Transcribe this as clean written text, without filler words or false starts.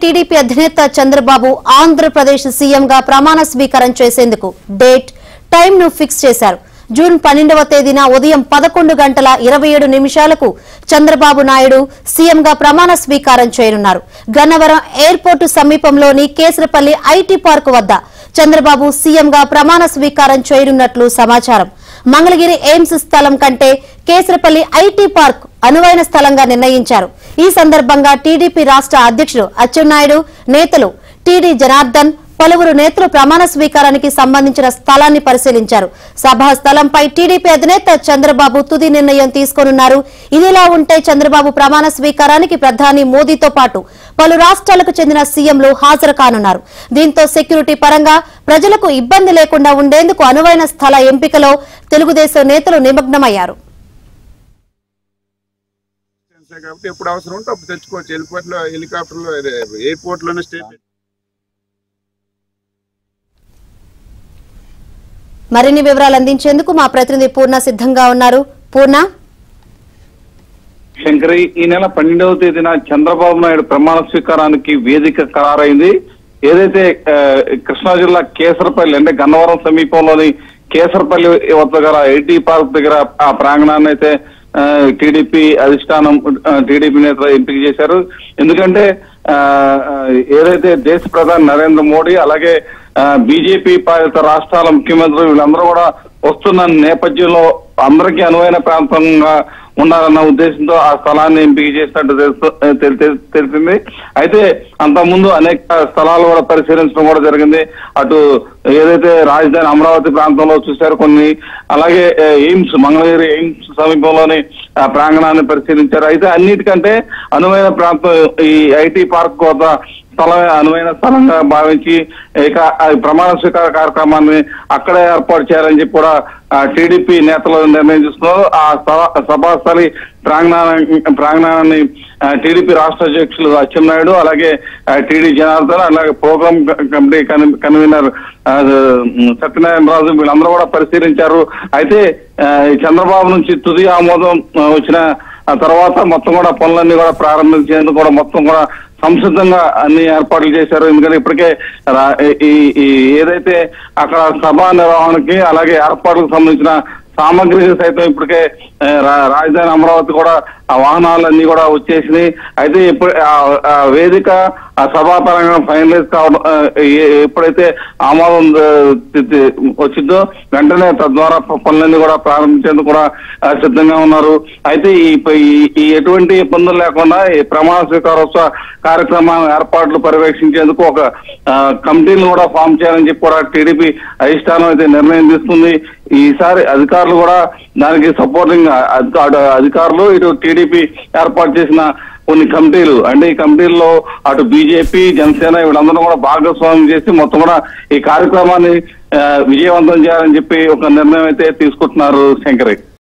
TDP అధినేత చంద్రబాబు ఆంధ్రప్రదేశ్ సీఎంగా ప్రమాణ స్వీకారం చేసేందుకు డేట్, టైంను ఫిక్స్ చేశారు. జూన్ 12వ తేదీన ఉదయం 11:27 చంద్రబాబు నాయుడు సీఎంగా ప్రమాణ స్వీకారం చేయనున్నారు. గన్నవరం ఎయిర్పోర్టు సమీపంలోని కేసరపల్లి ఐటీ పార్క్ వద్ద చంద్రబాబు సీఎంగా ప్రమాణ స్వీకారం చేయనున్నట్లు సమాచారం. మంగళగిరి ఎయిమ్స్ స్థలం కంటే కేసరపల్లి ఐటీ పార్క్ అనువైన స్థలంగా నిర్ణయించారు. ఈ సందర్భంగా టీడీపీ రాష్ట్ర అధ్యక్షుడు అచ్చెన్నాయుడు, నేతలు టీడీ జనార్దన్, పలువురు నేతలు ప్రమాణ స్వీకారానికి సంబంధించిన స్థలాన్ని పరిశీలించారు. సభా స్థలంపై టీడీపీ అధినేత చంద్రబాబు తుది నిర్ణయం తీసుకోనున్నారు. ఇదిలా ఉంటే చంద్రబాబు ప్రమాణ స్వీకారానికి ప్రధాని మోదీతో పాటు పలు రాష్ట్రాలకు చెందిన సీఎంలు హాజరు కానున్నారు. దీంతో సెక్యూరిటీ పరంగా ప్రజలకు ఇబ్బంది లేకుండా ఉండేందుకు అనువైన స్థల ఎంపికలో తెలుగుదేశం నేతలు నిమగ్నమయ్యారు. కాబట్టి ఎప్పుడు అవసరం ఉంటే అప్పుడు తెచ్చుకోవచ్చు. హెలికాప్టర్లో ఎయిర్పోర్ట్లోనే స్టే. మరిన్ని వివరాలు అందించేందుకు మా ప్రతినిధి పూర్ణ సిద్ధంగా ఉన్నారు. పూర్ణ, శంకరి, ఈ నెల 12వ తేదీన చంద్రబాబు నాయుడు ప్రమాణ స్వీకారానికి వేదిక ఖరారైంది. ఏదైతే కృష్ణా జిల్లా కేసరపల్లి అంటే గన్నవరం సమీపంలోని కేసరపల్లి వద్ద గల ఐటీ పార్క్ దగ్గర ఆ ప్రాంగణాన్ని అయితే టీడీపీ అధిష్టానం, టీడీపీ నేతలు ఎంపిక చేశారు. ఎందుకంటే ఏదైతే దేశ ప్రధాని నరేంద్ర మోడీ అలాగే బీజేపీ పాలిత రాష్ట్రాల ముఖ్యమంత్రులు వీళ్ళందరూ కూడా వస్తున్న నేపథ్యంలో అందరికీ అనువైన ప్రాంతంగా ఉండాలన్న ఉద్దేశంతో ఆ స్థలాన్ని ఎంపిక చేసినట్టు తెలిసింది. అయితే అంతకుముందు అనేక స్థలాలు కూడా పరిశీలించడం కూడా జరిగింది. అటు ఏదైతే రాజధాని అమరావతి ప్రాంతంలో చూశారు కొన్ని, అలాగే ఎయిమ్స్ మంగళగిరి ఎయిమ్స్ సమీపంలోని ప్రాంగణాన్ని పరిశీలించారు. అయితే అన్నిటికంటే అనువైన ప్రాంతం ఈ ఐటీ పార్క్ వద్ద స్థలమే అనువైన స్థలంగా భావించి ఇక ప్రమాణ స్వీకార కార్యక్రమాన్ని అక్కడే ఏర్పాటు చేయాలని చెప్పి కూడా టీడీపీ నేతలు నిర్ణయం తీసుకున్నారు. ఆ సభాస్థలి ప్రాంగణాన్ని టీడీపీ రాష్ట్ర అధ్యక్షులు అచ్చెన్నాయుడు, అలాగే టీడీ జనార్దన్, అలాగే programme committee convener Satyanarayana Raju వీళ్ళందరూ కూడా పరిశీలించారు. అయితే చంద్రబాబు నుంచి తుది ఆమోదం వచ్చిన తర్వాత మొత్తం కూడా పనులన్నీ కూడా ప్రారంభించేందుకు కూడా మొత్తం కూడా సంసిద్ధంగా అన్ని ఏర్పాట్లు చేశారు. ఎందుకంటే ఇప్పటికే ఏదైతే అక్కడ సభా నిర్వహణకి అలాగే ఏర్పాట్లకు సంబంధించిన సామగ్రి సైతం ఇప్పటికే రాజధాని అమరావతి కూడా ఆ వాహనాలన్నీ కూడా వచ్చేసినాయి. అయితే ఇప్పుడు ఆ వేదిక ఆ సభాపరంగా ఫైనలైజ్ కావడం ఎప్పుడైతే ఆమోదం వచ్చిందో వెంటనే తద్వారా పనులన్నీ కూడా ప్రారంభించేందుకు కూడా సిద్ధంగా ఉన్నారు. అయితే ఈ ఎటువంటి ఇబ్బందులు లేకుండా ఈ ప్రమాణ స్వీకారోత్సవ కార్యక్రమాన్ని ఏర్పాట్లు పర్యవేక్షించేందుకు ఒక కమిటీని కూడా ఫామ్ చేయాలని చెప్పి కూడా టీడీపీ అధిష్టానం అయితే నిర్ణయం తీసుకుంది. ఈసారి అధికారులు కూడా దానికి సపోర్టింగ్ అధికారులు, ఇటు టీడీపీ ఏర్పాటు చేసిన కొన్ని కమిటీలు, అంటే ఈ కమిటీల్లో అటు బీజేపీ, జనసేన వీళ్ళందరూ కూడా భాగస్వామ్యం చేసి మొత్తం కూడా ఈ కార్యక్రమాన్ని విజయవంతం చేయాలని చెప్పి ఒక నిర్ణయం అయితే తీసుకుంటున్నారు. శంకరి.